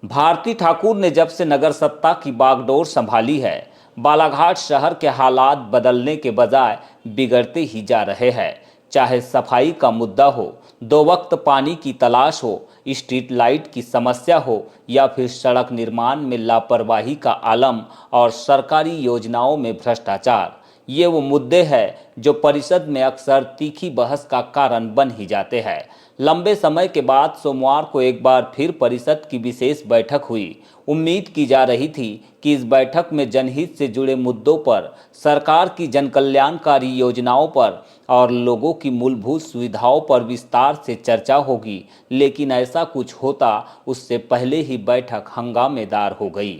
भारती ठाकुर ने जब से नगर सत्ता की बागडोर संभाली है, बालाघाट शहर के हालात बदलने के बजाय बिगड़ते ही जा रहे हैं। चाहे सफाई का मुद्दा हो, दो वक्त पानी की तलाश हो, स्ट्रीट लाइट की समस्या हो या फिर सड़क निर्माण में लापरवाही का आलम और सरकारी योजनाओं में भ्रष्टाचार, ये वो मुद्दे हैं जो परिषद में अक्सर तीखी बहस का कारण बन ही जाते हैं। लंबे समय के बाद सोमवार को एक बार फिर परिषद की विशेष बैठक हुई। उम्मीद की जा रही थी कि इस बैठक में जनहित से जुड़े मुद्दों पर, सरकार की जनकल्याणकारी योजनाओं पर और लोगों की मूलभूत सुविधाओं पर विस्तार से चर्चा होगी, लेकिन ऐसा कुछ होता उससे पहले ही बैठक हंगामेदार हो गई,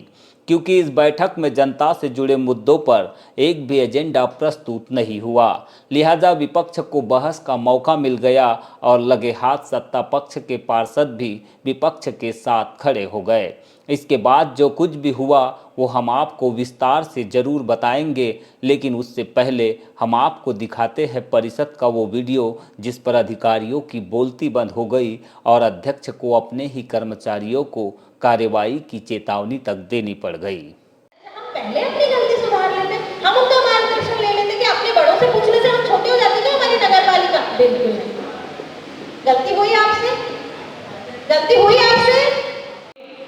क्योंकि इस बैठक में जनता से जुड़े मुद्दों पर एक भी एजेंडा प्रस्तुत नहीं हुआ। लिहाजा विपक्ष को बहस का मौका मिल गया और लगे हाथ सत्ता पक्ष के पार्षद भी विपक्ष के साथ खड़े हो गए। इसके बाद जो कुछ भी हुआ वो हम आपको विस्तार से जरूर बताएंगे, लेकिन उससे पहले हम आपको दिखाते हैं परिषद का वो वीडियो जिस पर अधिकारियों की बोलती बंद हो गई और अध्यक्ष को अपने ही कर्मचारियों को कार्रवाई की चेतावनी तक देनी पड़ गई। हम पहले अपनी गलती सुधार लेते, हम उनका मार्गदर्शन ले लेते कि अपने बड़ों से पूछने से हम छोटे हो जाते हैं। हमारी नगर पालिका बिल्कुल नहीं। गलती हुई आपसे, गलती हुई आपसे,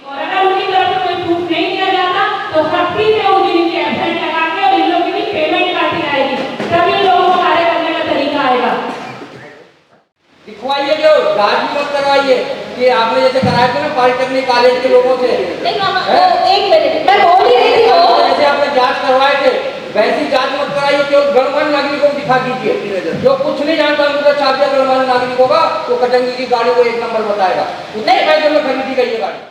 और अगर उनकी तरफ से कोई प्रूफ नहीं दिया जाता तो सख्ती से उस दिन की एब्सेंट लगा के और इन लोगों की पेमेंट काटी जाएगी, तब इन लोगों को कार्य करने का तरीका आएगा। दिखवाइए, जो जांच भी मत करवाइए कि आपने जैसे कराया था ना पॉलिटेक्निक कॉलेज के लोगों से। नहीं मामा, एक मिनट, मैं बोल ही रही थी। जैसे आपने जांच करवाए थे वैसी जांच मत कराइए, केवल गणमान्य नागरिकों को दिखा दीजिए। जो कुछ नहीं जानता उनका छाप दिया गणमान्य नागरिक होगा तो कटंगी की गाड़ी को एक नंबर बताएगा। उतने पैसे में खरीदी गई है गाड़ी।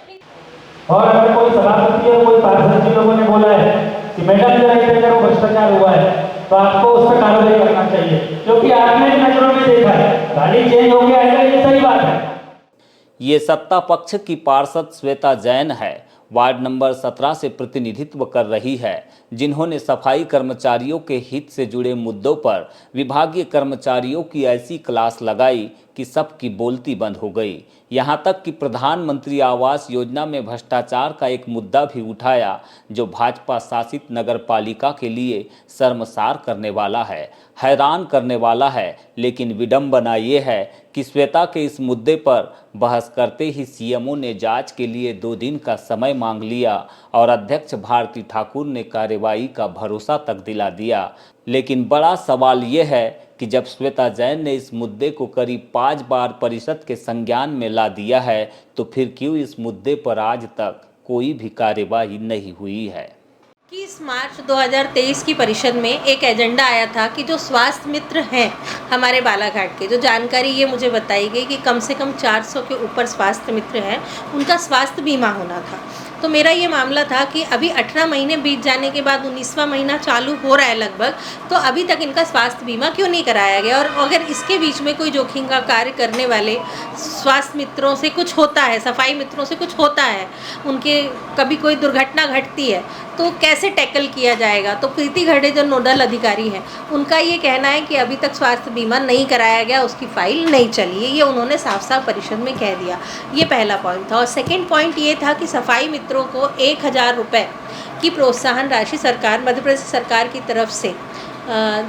और अगर कोई सभापति या कोई पार्षद जी लोगों ने बोला है कि मैडम जो है वो भ्रष्टाचार हुआ है, तो आपको उस पर कार्रवाई करना चाहिए, क्योंकि आपने नजरों में देखा है गाड़ी चेंज हो गया है, ये सही बात है। ये सत्ता पक्ष की पार्षद श्वेता जैन है, वार्ड नंबर 17 से प्रतिनिधित्व कर रही है, जिन्होंने सफाई कर्मचारियों के हित से जुड़े मुद्दों पर विभागीय कर्मचारियों की ऐसी क्लास लगाई कि सबकी बोलती बंद हो गई। यहाँ तक कि प्रधानमंत्री आवास योजना में भ्रष्टाचार का एक मुद्दा भी उठाया, जो भाजपा शासित नगर पालिका के लिए शर्मसार करने वाला है, हैरान करने वाला है। लेकिन विडंबना ये है कि श्वेता के इस मुद्दे पर बहस करते ही सीएमओ ने जांच के लिए 2 दिन का समय मांग लिया और अध्यक्ष भारती ठाकुर ने कार्रवाई का भरोसा तक दिला दिया। लेकिन बड़ा सवाल ये है कि जब श्वेता जैन ने इस मुद्दे को करीब 5 बार परिषद के संज्ञान में ला दिया है, तो फिर क्यों इस मुद्दे पर आज तक कोई भी कार्यवाही नहीं हुई है। 21 मार्च 2023 की परिषद में एक एजेंडा आया था कि जो स्वास्थ्य मित्र हैं हमारे बालाघाट के, जो जानकारी ये मुझे बताई गई कि कम से कम 400 के ऊपर स्वास्थ्य मित्र हैं, उनका स्वास्थ्य बीमा होना था। तो मेरा ये मामला था कि अभी 18 महीने बीत जाने के बाद 19वां महीना चालू हो रहा है लगभग, तो अभी तक इनका स्वास्थ्य बीमा क्यों नहीं कराया गया। और अगर इसके बीच में कोई जोखिम का कार्य करने वाले स्वास्थ्य मित्रों से कुछ होता है, सफाई मित्रों से कुछ होता है, उनके कभी कोई दुर्घटना घटती है, तो कैसे टैकल किया जाएगा। तो प्रीति घड़े जो नोडल अधिकारी हैं, उनका ये कहना है कि अभी तक स्वास्थ्य बीमा नहीं कराया गया, उसकी फाइल नहीं चली है। ये उन्होंने साफ साफ परिषद में कह दिया। ये पहला पॉइंट था। और सेकेंड पॉइंट ये था कि सफाई मित्रों को 1000 रुपये की प्रोत्साहन राशि सरकार, मध्य प्रदेश सरकार की तरफ से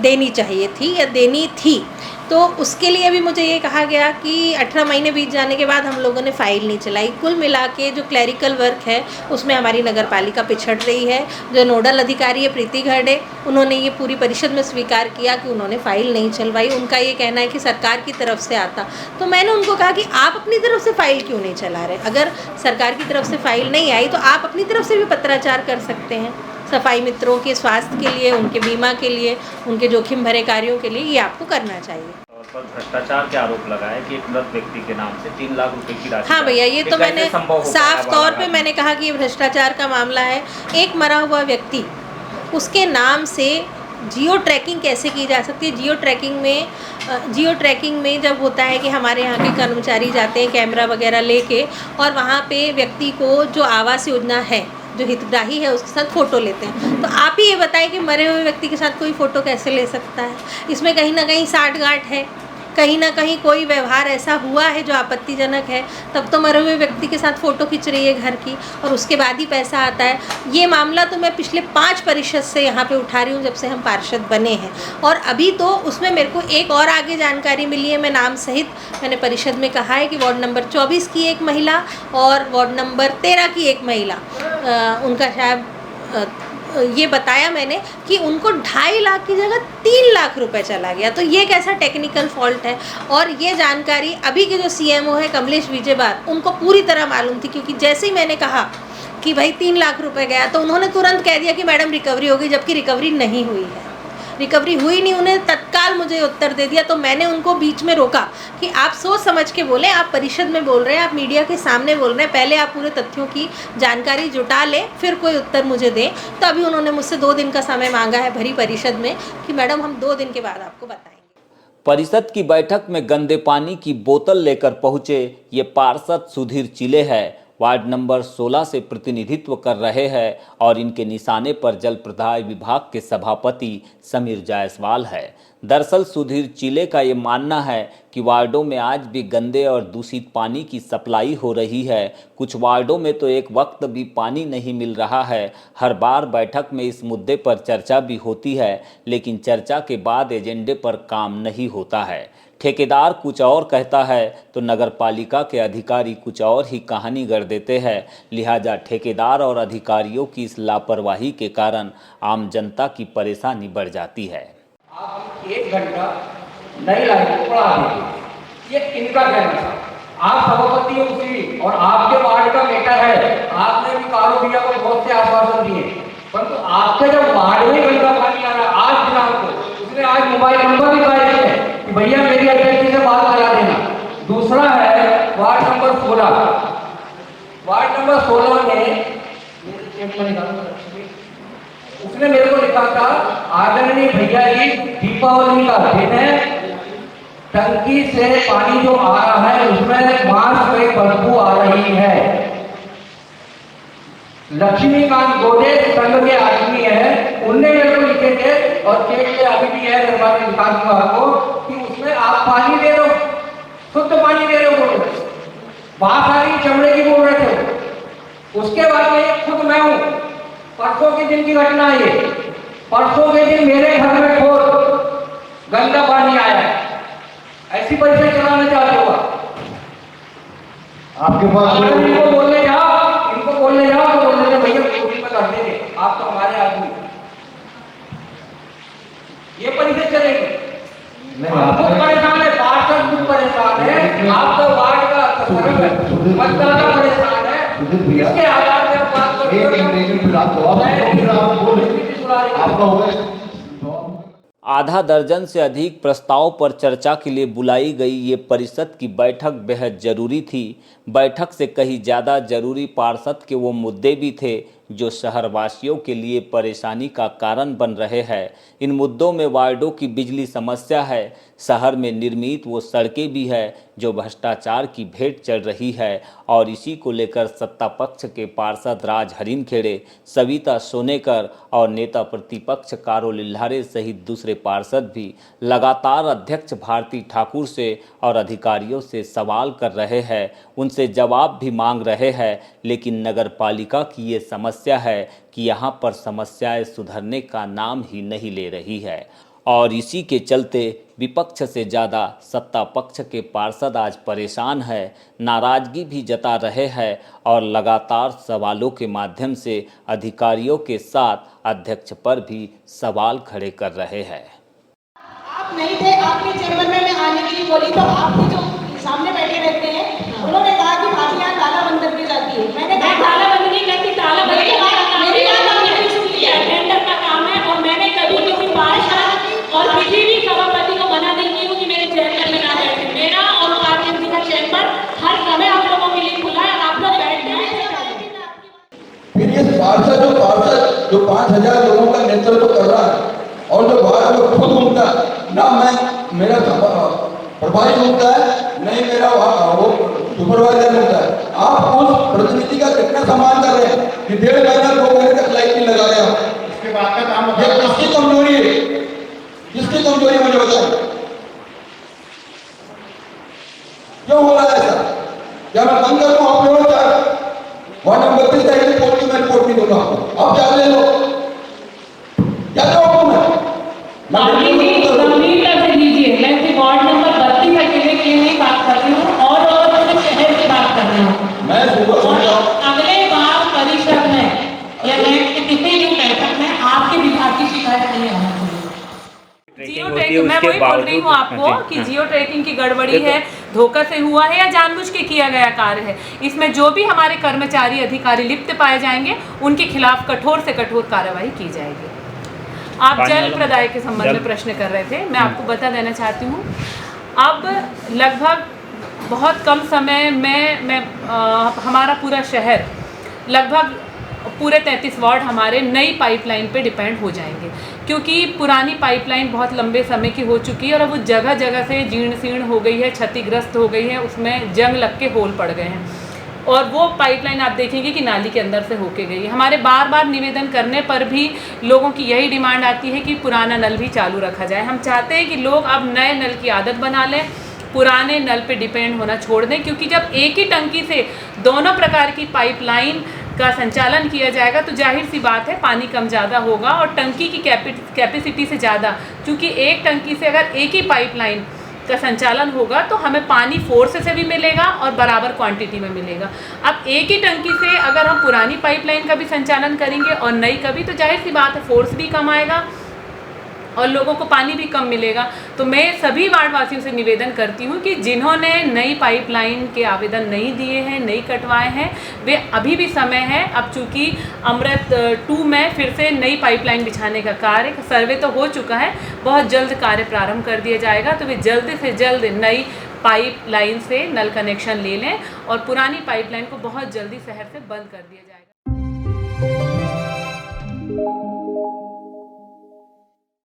देनी चाहिए थी या देनी थी। तो उसके लिए भी मुझे ये कहा गया कि 18 महीने बीत जाने के बाद हम लोगों ने फ़ाइल नहीं चलाई। कुल मिला के जो क्लैरिकल वर्क है उसमें हमारी नगर पालिका पिछड़ रही है। जो नोडल अधिकारी है प्रीति घड़े, उन्होंने ये पूरी परिषद में स्वीकार किया कि उन्होंने फ़ाइल नहीं चलवाई। उनका ये कहना है कि सरकार की तरफ से आता। तो मैंने उनको कहा कि आप अपनी तरफ से फ़ाइल क्यों नहीं चला रहे। अगर सरकार की तरफ से फ़ाइल नहीं आई तो आप अपनी तरफ से भी पत्राचार कर सकते हैं सफाई मित्रों के स्वास्थ्य के लिए, उनके बीमा के लिए, उनके जोखिम भरे कार्यों के लिए। ये आपको करना चाहिए। पर भ्रष्टाचार के आरोप लगाए कि एक मृत व्यक्ति के नाम से 3 लाख रुपए की राशि। हाँ भैया, ये तो मैंने साफ तौर पे मैंने कहा कि ये भ्रष्टाचार का मामला है। एक मरा हुआ व्यक्ति, उसके नाम से जियो ट्रैकिंग कैसे की जा सकती है। जियो ट्रैकिंग में जब होता है कि हमारे यहाँ के कर्मचारी जाते हैं कैमरा वगैरह लेके और वहाँ पे व्यक्ति को जो आवास योजना है, जो हितग्राही है, उसके साथ फ़ोटो लेते हैं। तो आप ही ये बताएं कि मरे हुए व्यक्ति के साथ कोई फ़ोटो कैसे ले सकता है। इसमें कहीं ना कहीं साठगांठ है, कहीं ना कहीं कोई व्यवहार ऐसा हुआ है जो आपत्तिजनक है, तब तो मरे हुए व्यक्ति के साथ फ़ोटो खिंच रही है घर की, और उसके बाद ही पैसा आता है। ये मामला तो मैं पिछले 5 परिषद से यहाँ पे उठा रही हूँ, जब से हम पार्षद बने हैं। और अभी तो उसमें मेरे को एक और आगे जानकारी मिली है, मैं नाम सहित मैंने परिषद में कहा है कि वार्ड नंबर 24 की एक महिला और वार्ड नंबर 13 की एक महिला, उनका शायद ये बताया मैंने कि उनको 2.5 लाख की जगह 3 लाख रुपए चला गया। तो ये कैसा टेक्निकल फॉल्ट है, और ये जानकारी अभी के जो सीएमओ है कमलेश विजयवार, उनको पूरी तरह मालूम थी, क्योंकि जैसे ही मैंने कहा कि भाई 3 लाख रुपए गया, तो उन्होंने तुरंत कह दिया कि मैडम रिकवरी हो गई, जबकि रिकवरी नहीं हुई है। रिकवरी हुई नहीं, उन्हें तत्काल मुझे उत्तर दे दिया। तो मैंने उनको बीच में रोका कि आप सोच समझ के बोलें, आप परिषद में बोल रहे हैं, आप मीडिया के सामने बोल रहे हैं, पहले आप पूरे तथ्यों की जानकारी जुटा लें, फिर कोई उत्तर मुझे दें। तो अभी उन्होंने मुझसे 2 दिन का समय मांगा है भरी परिषद में कि मैडम हम 2 दिन के बाद आपको बताएंगे। परिषद की बैठक में गंदे पानी की बोतल लेकर पहुंचे ये पार्षद सुधीर चिले है, वार्ड नंबर 16 से प्रतिनिधित्व कर रहे हैं, और इनके निशाने पर जल प्रदाय विभाग के सभापति समीर जायसवाल है। दरअसल सुधीर चिले का ये मानना है कि वार्डों में आज भी गंदे और दूषित पानी की सप्लाई हो रही है। कुछ वार्डों में तो एक वक्त भी पानी नहीं मिल रहा है। हर बार बैठक में इस मुद्दे पर चर्चा भी होती है, लेकिन चर्चा के बाद एजेंडे पर काम नहीं होता है। ठेकेदार कुछ और कहता है तो नगर पालिका के अधिकारी कुछ और ही कहानी गढ़ देते हैं। लिहाजा ठेकेदार और अधिकारियों की इस लापरवाही के कारण आम जनता की परेशानी बढ़ जाती है। आप 1 घंटा नई लाइन को बढ़ा देंगे, ये इनका कहना था। आप सभापति हो उसी, और आपके वार्ड का मैटर है, आपने भी कारो भैया को बहुत से आश्वासन दिए, परंतु आपके जब वार्ड में गंदा पानी आ रहा है, आज दिनांक को उसने आज मोबाइल नंबर भी पाए हैं कि भैया मेरी अध्यक्ष से बात करा देना। दूसरा है वार्ड नंबर 16, वार्ड नंबर 16 में उसने मेरे को लिखा था, आदरणीय भैया जी दीपावली का दिन है, टंकी से पानी जो आ रहा है उसमें मांस की बदबू आ रही है। लक्ष्मीकांत गोदे संघ के आदमी है, उनने मेरे को लिखे थे, और चेक पे अभी भी है मेरे पास, दिखा दूंगा आपको कि उसमें आप पानी दे रहे हो, शुद्ध पानी दे रहे हो बोल रहे, बात आ रही चमड़े की बोल रहे थे। उसके बाद में खुद मैं हूं, परसों के दिन की घटना है, परसों के दिन मेरे घर में गंदा पानी आया। ऐसी परिस्थिति चलाना चाहते हो आपके पास? इनको बोलने जाओ, इनको बोलने जाओ तो बोलने जाओ भैया कोशिश में कर देंगे, आप तो हमारे आदमी। ये परिस्थिति चलेगी। आप खुद परेशान है, पार्षद खुद परेशान है, आपका वार्ड का मतदाता परेशान है। इसके आधार पे आप बात करते हो। आधा दर्जन से अधिक प्रस्ताव पर चर्चा के लिए बुलाई गई ये परिषद की बैठक बेहद जरूरी थी। बैठक से कहीं ज़्यादा जरूरी पार्षद के वो मुद्दे भी थे जो शहरवासियों के लिए परेशानी का कारण बन रहे हैं। इन मुद्दों में वार्डों की बिजली समस्या है, शहर में निर्मित वो सड़कें भी है जो भ्रष्टाचार की भेंट चढ़ रही है, और इसी को लेकर सत्ता पक्ष के पार्षद राज हरिनखेड़े, सविता सोनेकर और नेता प्रतिपक्ष कारो लिल्हारे सहित दूसरे पार्षद भी लगातार अध्यक्ष भारती ठाकुर से और अधिकारियों से सवाल कर रहे हैं, उनसे जवाब भी मांग रहे हैं। लेकिन नगर पालिका की ये समस्या है कि यहाँ पर समस्याएं सुधरने का नाम ही नहीं ले रही है, और इसी के चलते विपक्ष से ज़्यादा सत्ता पक्ष के पार्षद आज परेशान है, नाराज़गी भी जता रहे हैं और लगातार सवालों के माध्यम से अधिकारियों के साथ अध्यक्ष पर भी सवाल खड़े कर रहे हैं। आप नहीं थे, आपके चैम्बर में मैं आने के लिए बोली तो आपके जो सामने बैठे रहते हैं उन्होंने कहा कि भाभी यहाँ ताला बंद करके जाती है। मैंने कहा ताला बंद नहीं करती, ताला बंद मेरी बात आपने सुनी है, टेंडर का काम है, और मैंने कभी किसी पार्षद और किसी भी सभापति को मना नहीं की कि मेरे चैम्बर में ना बैठे। मेरा और पार्षद जी का चैम्बर हर समय आप लोगों के लिए खुला है, आप लोग बैठते हैं। फिर ये पार्षद जो 5000 लोगों का नेतृत्व कर रहा है, और जो वार्ड में खुद घूमता है, ना मैं मेरा प्रभारी घूमता है, नहीं मेरा वो सुपरवाइजर घूमता है। आप उस प्रतिनिधि का कितना सम्मान कर रहे हैं कि 1.5 महीना 2 महीने तक लाइट नहीं लगा रहे हो। इसके बाद का काम ये किसकी कमजोरी है? किसकी कमजोरी मुझे बताइए। मैं बंद कर दूं, आप ले लो चार। वार्ड नंबर 32 का रिपोर्ट की मैं रिपोर्ट नहीं दूंगा आपको, आप चार ले लो, क्या जवाब दूं मैं गंभीरता से लीजिए। मैं सिर्फ वार्ड नंबर 32 अकेले के लिए नहीं बात कर रही हूँ, और पूरे शहर की बात कर रही हूँ। मैं सुबह सुन रहा हूँ। अगले बार परिषद में या किसी भी बैठक में आपके विभाग की शिकायत नहीं आना चाहिए। जियो ट्रैकिंग, मैं वही बोल रही हूँ आपको कि जियो ट्रैकिंग की गड़बड़ी है, धोखा से हुआ है या जानबूझ के किया गया कार्य है। इसमें जो भी हमारे कर्मचारी अधिकारी लिप्त पाए जाएंगे उनके खिलाफ कठोर से कठोर कार्रवाई की जाएगी। आप जल प्रदाय के संबंध में प्रश्न कर रहे थे, मैं आपको बता देना चाहती हूँ, अब लगभग बहुत कम समय में हमारा पूरा शहर, लगभग पूरे 33 वार्ड हमारे नई पाइपलाइन पे डिपेंड हो जाएंगे, क्योंकि पुरानी पाइपलाइन बहुत लंबे समय की हो चुकी है और अब वो जगह जगह से जीर्ण शीर्ण हो गई है, क्षतिग्रस्त हो गई है, उसमें जंग लग के होल पड़ गए हैं और वो पाइपलाइन आप देखेंगे कि नाली के अंदर से होके गई है। हमारे बार बार निवेदन करने पर भी लोगों की यही डिमांड आती है कि पुराना नल भी चालू रखा जाए। हम चाहते हैं कि लोग अब नए नल की आदत बना लें, पुराने नल पे डिपेंड होना छोड़ दें, क्योंकि जब एक ही टंकी से दोनों प्रकार की पाइपलाइन का संचालन किया जाएगा तो जाहिर सी बात है पानी कम ज़्यादा होगा और टंकी की कैपेसिटी से ज़्यादा, क्योंकि एक टंकी से अगर एक ही पाइपलाइन का संचालन होगा तो हमें पानी फोर्स से भी मिलेगा और बराबर क्वांटिटी में मिलेगा। अब एक ही टंकी से अगर हम पुरानी पाइपलाइन का भी संचालन करेंगे और नई का भी, तो जाहिर सी बात है फोर्स भी कम आएगा और लोगों को पानी भी कम मिलेगा। तो मैं सभी वार्डवासियों से निवेदन करती हूँ कि जिन्होंने नई पाइपलाइन के आवेदन नहीं दिए हैं, नहीं कटवाए हैं, वे अभी भी समय है। अब चूँकि अमृत 2 में फिर से नई पाइपलाइन बिछाने का कार्य, सर्वे तो हो चुका है, बहुत जल्द कार्य प्रारंभ कर दिया जाएगा, तो वे जल्द से जल्द नई पाइपलाइन से नल कनेक्शन ले लें और पुरानी पाइपलाइन को बहुत जल्दी शहर से बंद कर दिया जाएगा।